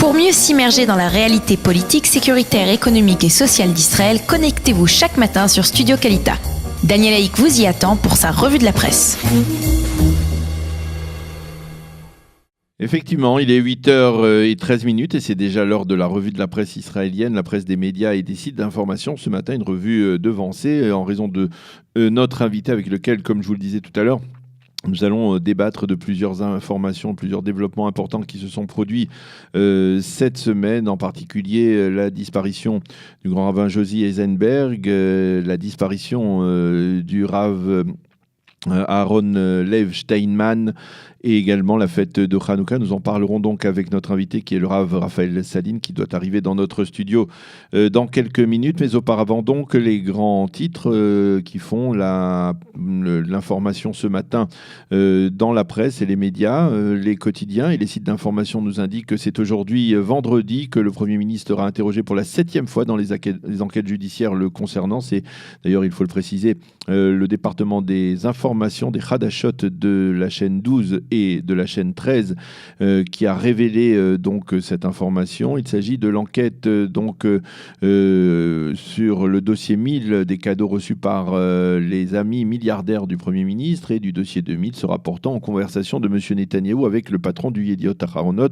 Pour mieux s'immerger dans la réalité politique, sécuritaire, économique et sociale d'Israël, connectez-vous chaque matin sur Studio Kalita. Daniel Haïk vous y attend pour sa revue de la presse. Effectivement, il est 8h13 et c'est déjà l'heure de la revue de la presse israélienne, la presse des médias et des sites d'information. Ce matin, une revue devancée en raison de notre invité avec lequel, comme je vous le disais tout à l'heure, nous allons débattre de plusieurs informations, plusieurs développements importants qui se sont produits cette semaine, en particulier la disparition du grand rabbin Josie Eisenberg, la disparition du Rav Aaron Lev Steinman et également la fête de Hanouka. Nous en parlerons donc avec notre invité qui est le Rav Raphaël Saline qui doit arriver dans notre studio dans quelques minutes. Mais auparavant donc les grands titres qui font l'information ce matin dans la presse et les médias, les quotidiens et les sites d'information nous indiquent que c'est aujourd'hui vendredi que le Premier ministre sera interrogé pour la 7e fois dans les enquêtes judiciaires le concernant. C'est d'ailleurs, il faut le préciser, le département des informations des Hadashot de la chaîne 12 et de la chaîne 13 qui a révélé donc cette information. Il s'agit de l'enquête sur le dossier 1000 des cadeaux reçus par les amis milliardaires du Premier ministre et du dossier 2000 se rapportant en conversation de M. Netanyahou avec le patron du Yediot Aharonot,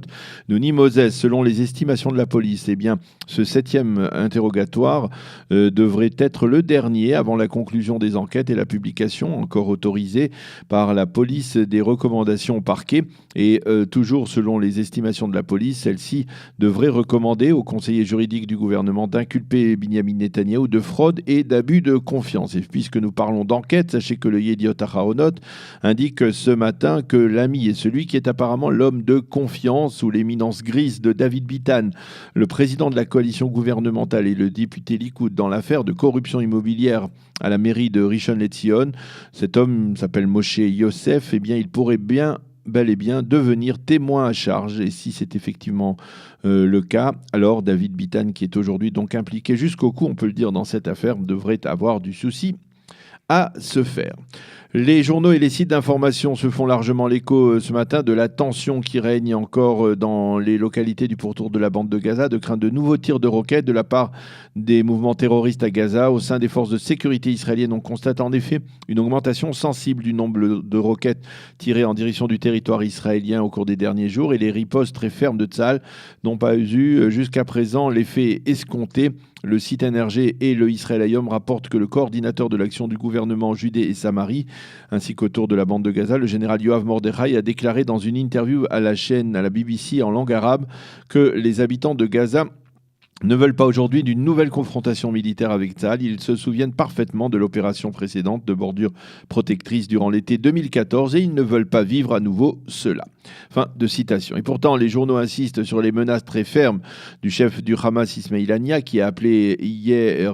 Nuni Moses. Selon les estimations de la police, eh bien, ce 7e interrogatoire devrait être le dernier avant la conclusion des enquêtes et la publication, encore autorisée par la police, des recommandations au parquet. Et toujours selon les estimations de la police, celle-ci devrait recommander au conseiller juridique du gouvernement d'inculper Binyamin Netanyahou de fraude et d'abus de confiance. Et puisque nous parlons d'enquête, sachez que le Yediot Aharonot indique ce matin que l'ami est celui qui est apparemment l'homme de confiance sous l'éminence grise de David Bitan, le président de la coalition gouvernementale et le député Likoud dans l'affaire de corruption immobilière à la mairie de Rishon LeZion. Cet homme s'appelle Moshe Yosef. Eh bien, il pourrait bel et bien devenir témoin à charge. Et si c'est effectivement le cas, alors David Bitan, qui est aujourd'hui donc impliqué jusqu'au cou, on peut le dire, dans cette affaire, devrait avoir du souci à se faire. Les journaux et les sites d'information se font largement l'écho ce matin de la tension qui règne encore dans les localités du pourtour de la bande de Gaza, de crainte de nouveaux tirs de roquettes de la part des mouvements terroristes à Gaza. Au sein des forces de sécurité israéliennes, on constate en effet une augmentation sensible du nombre de roquettes tirées en direction du territoire israélien au cours des derniers jours et les ripostes très fermes de Tsahal n'ont pas eu jusqu'à présent l'effet escompté. Le site NRG et le Israël Hayom rapportent que le coordinateur de l'action du gouvernement Judée et Samarie, ainsi qu'autour de la bande de Gaza, le général Yoav Mordechai, a déclaré dans une interview à la BBC en langue arabe que les habitants de Gaza ne veulent pas aujourd'hui d'une nouvelle confrontation militaire avec Tsahal. Ils se souviennent parfaitement de l'opération précédente de bordure protectrice durant l'été 2014 et ils ne veulent pas vivre à nouveau cela. Fin de citation. Et pourtant, les journaux insistent sur les menaces très fermes du chef du Hamas, Ismail Haniyeh, qui a appelé hier,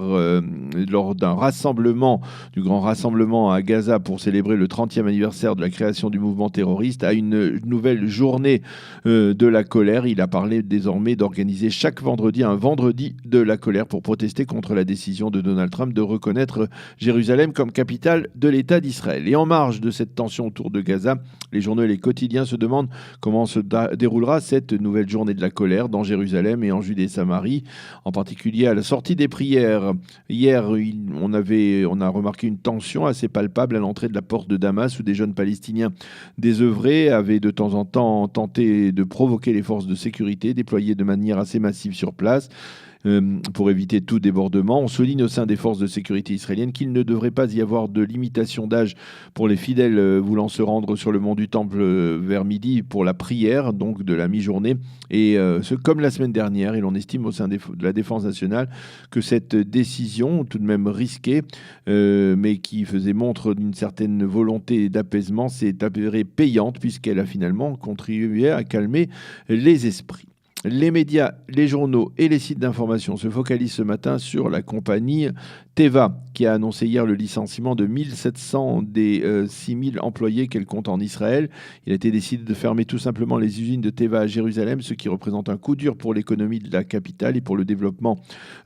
lors d'un rassemblement, du grand rassemblement à Gaza pour célébrer le 30e anniversaire de la création du mouvement terroriste, à une nouvelle journée de la colère. Il a parlé désormais d'organiser chaque vendredi un vendredi de la colère pour protester contre la décision de Donald Trump de reconnaître Jérusalem comme capitale de l'État d'Israël. Et en marge de cette tension autour de Gaza, les journaux et les quotidiens se demandent comment se déroulera cette nouvelle journée de la colère dans Jérusalem et en Judée et Samarie, en particulier à la sortie des prières. Hier, on a remarqué une tension assez palpable à l'entrée de la porte de Damas où des jeunes Palestiniens désœuvrés avaient de temps en temps tenté de provoquer les forces de sécurité déployées de manière assez massive sur place. Pour éviter tout débordement. On souligne au sein des forces de sécurité israéliennes qu'il ne devrait pas y avoir de limitation d'âge pour les fidèles voulant se rendre sur le mont du Temple vers midi pour la prière, donc de la mi-journée. Et comme la semaine dernière, et l'on estime au sein de la Défense nationale que cette décision, tout de même risquée, mais qui faisait montre d'une certaine volonté d'apaisement, s'est avérée payante puisqu'elle a finalement contribué à calmer les esprits. Les médias, les journaux et les sites d'information se focalisent ce matin sur la compagnie Teva, qui a annoncé hier le licenciement de 1700 des 6000 employés qu'elle compte en Israël. Il a été décidé de fermer tout simplement les usines de Teva à Jérusalem, ce qui représente un coup dur pour l'économie de la capitale et pour le développement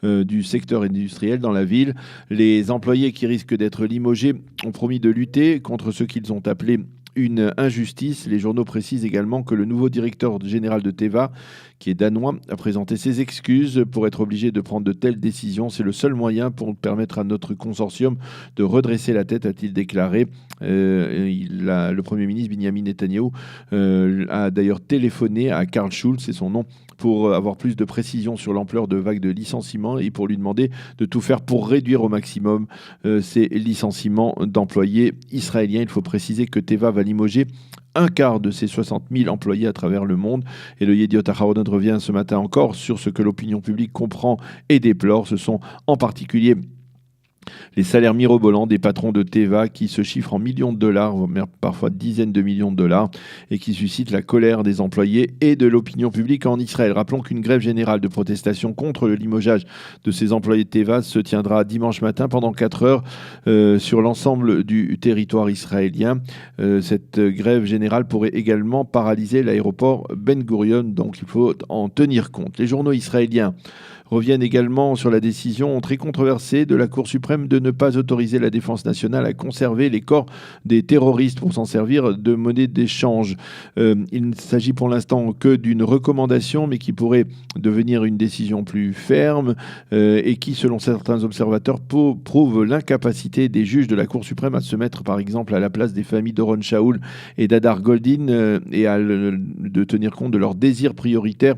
du secteur industriel dans la ville. Les employés qui risquent d'être limogés ont promis de lutter contre ce qu'ils ont appelé une injustice. Les journaux précisent également que le nouveau directeur général de Teva, qui est danois, a présenté ses excuses pour être obligé de prendre de telles décisions. C'est le seul moyen pour permettre à notre consortium de redresser la tête, a-t-il déclaré. Le Premier ministre Benjamin Netanyahou a d'ailleurs téléphoné à Karl Schulz, c'est son nom, pour avoir plus de précision sur l'ampleur de vagues de licenciements et pour lui demander de tout faire pour réduire au maximum ces licenciements d'employés israéliens. Il faut préciser que Teva va limoger un quart de ses 60 000 employés à travers le monde. Et le Yediot Aharonot revient ce matin encore sur ce que l'opinion publique comprend et déplore. Ce sont en particulier les salaires mirobolants des patrons de Teva qui se chiffrent en millions de dollars, parfois dizaines de millions de dollars, et qui suscitent la colère des employés et de l'opinion publique en Israël. Rappelons qu'une grève générale de protestation contre le limogeage de ces employés de Teva se tiendra dimanche matin pendant 4 heures sur l'ensemble du territoire israélien. Cette grève générale pourrait également paralyser l'aéroport Ben Gurion, donc il faut en tenir compte. Les journaux israéliens reviennent également sur la décision très controversée de la Cour suprême de ne pas autoriser la défense nationale à conserver les corps des terroristes pour s'en servir de monnaie d'échange. Il ne s'agit pour l'instant que d'une recommandation, mais qui pourrait devenir une décision plus ferme et qui, selon certains observateurs, prouve l'incapacité des juges de la Cour suprême à se mettre, par exemple, à la place des familles d'Oron Shaul et d'Adar Goldin et de tenir compte de leurs désirs prioritaires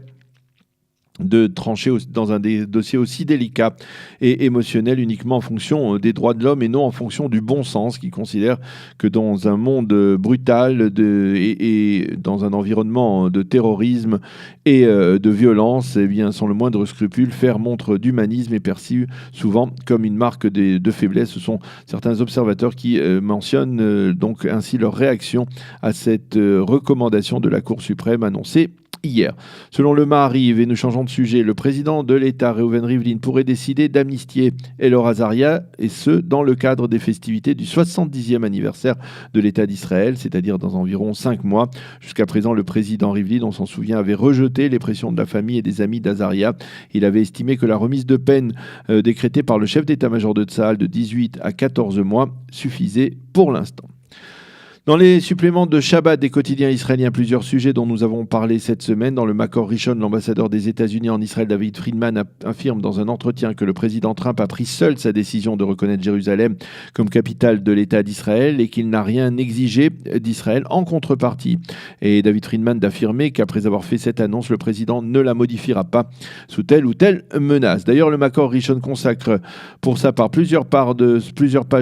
de trancher dans un dossier aussi délicat et émotionnel uniquement en fonction des droits de l'homme et non en fonction du bon sens, qui considère que dans un monde brutal et dans un environnement de terrorisme et de violence, eh bien, sans le moindre scrupule, faire montre d'humanisme est perçu souvent comme une marque de faiblesse. Ce sont certains observateurs qui mentionnent donc ainsi leur réaction à cette recommandation de la Cour suprême annoncée hier. Selon le Maariv, et nous changeons de sujet, le président de l'État, Reuven Rivlin, pourrait décider d'amnistier Elor Azaria, et ce, dans le cadre des festivités du 70e anniversaire de l'État d'Israël, c'est-à-dire dans environ 5 mois. Jusqu'à présent, le président Rivlin, on s'en souvient, avait rejeté les pressions de la famille et des amis d'Azaria. Il avait estimé que la remise de peine décrétée par le chef d'état-major de Tsahal de 18 à 14 mois suffisait pour l'instant. Dans les suppléments de Shabbat des quotidiens israéliens, plusieurs sujets dont nous avons parlé cette semaine. Dans le Makor Rishon, l'ambassadeur des États-Unis en Israël, David Friedman, affirme dans un entretien que le président Trump a pris seul sa décision de reconnaître Jérusalem comme capitale de l'État d'Israël et qu'il n'a rien exigé d'Israël en contrepartie. Et David Friedman d'affirmer qu'après avoir fait cette annonce, le président ne la modifiera pas sous telle ou telle menace. D'ailleurs, le Makor Rishon consacre pour sa part plusieurs pages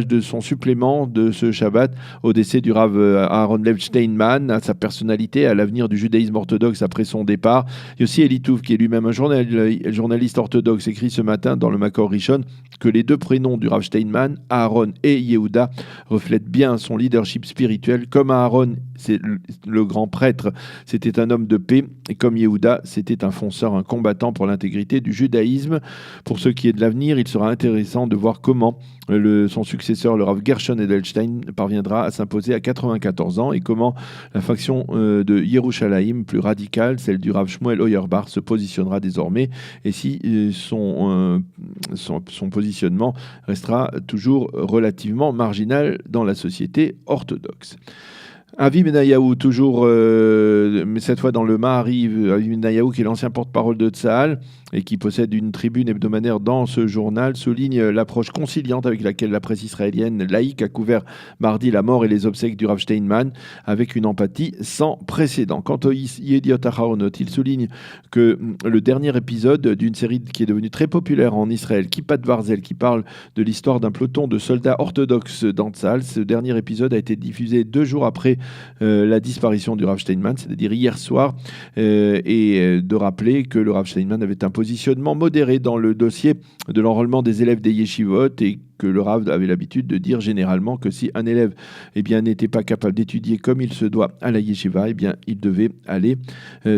de son supplément de ce Shabbat au décès du Rav Aaron Lev Steinman, à sa personnalité, à l'avenir du judaïsme orthodoxe après son départ. Yossi Elitouf, qui est lui-même un journaliste orthodoxe, écrit ce matin dans le Makor Rishon que les deux prénoms du Rav Steinman, Aaron et Yehuda, reflètent bien son leadership spirituel. Comme Aaron, c'est le grand prêtre, c'était un homme de paix, et comme Yehuda, c'était un fonceur, un combattant pour l'intégrité du judaïsme. Pour ce qui est de l'avenir, il sera intéressant de voir comment son successeur, le Rav Gershon Edelstein, parviendra à s'imposer à 94 ans et comment la faction de Yerushalayim, plus radicale, celle du Rav Shmuel Auerbach, se positionnera désormais et si son positionnement restera toujours relativement marginal dans la société orthodoxe. Avi Benayahu, toujours, mais cette fois dans le Maariv, Avi Benayahu, qui est l'ancien porte-parole de Tsahal et qui possède une tribune hebdomadaire dans ce journal, souligne l'approche conciliante avec laquelle la presse israélienne laïque a couvert mardi la mort et les obsèques du Rav Steinman, avec une empathie sans précédent. Quant au Yediot Aharonot, il souligne que le dernier épisode d'une série qui est devenue très populaire en Israël, Kippat Barzel, qui parle de l'histoire d'un peloton de soldats orthodoxes dans Tsahal, ce dernier épisode a été diffusé 2 jours après la disparition du Rav Steinman, c'est-à-dire hier soir, et de rappeler que le Rav Steinman avait un positionnement modéré dans le dossier de l'enrôlement des élèves des yeshivot et que le Rav avait l'habitude de dire généralement que si un élève n'était pas capable d'étudier comme il se doit à la yeshiva, il devait aller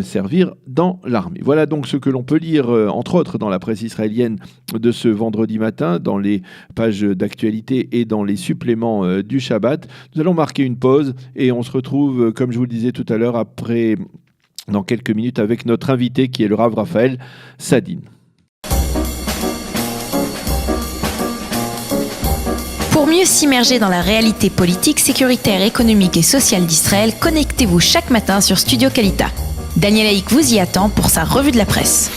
servir dans l'armée. Voilà donc ce que l'on peut lire, entre autres, dans la presse israélienne de ce vendredi matin, dans les pages d'actualité et dans les suppléments du Shabbat. Nous allons marquer une pause et on se retrouve, comme je vous le disais tout à l'heure, dans quelques minutes avec notre invité qui est le Rav Raphaël Sadin. Pour mieux s'immerger dans la réalité politique, sécuritaire, économique et sociale d'Israël, connectez-vous chaque matin sur Studio Kalita. Daniel Haïk vous y attend pour sa revue de la presse.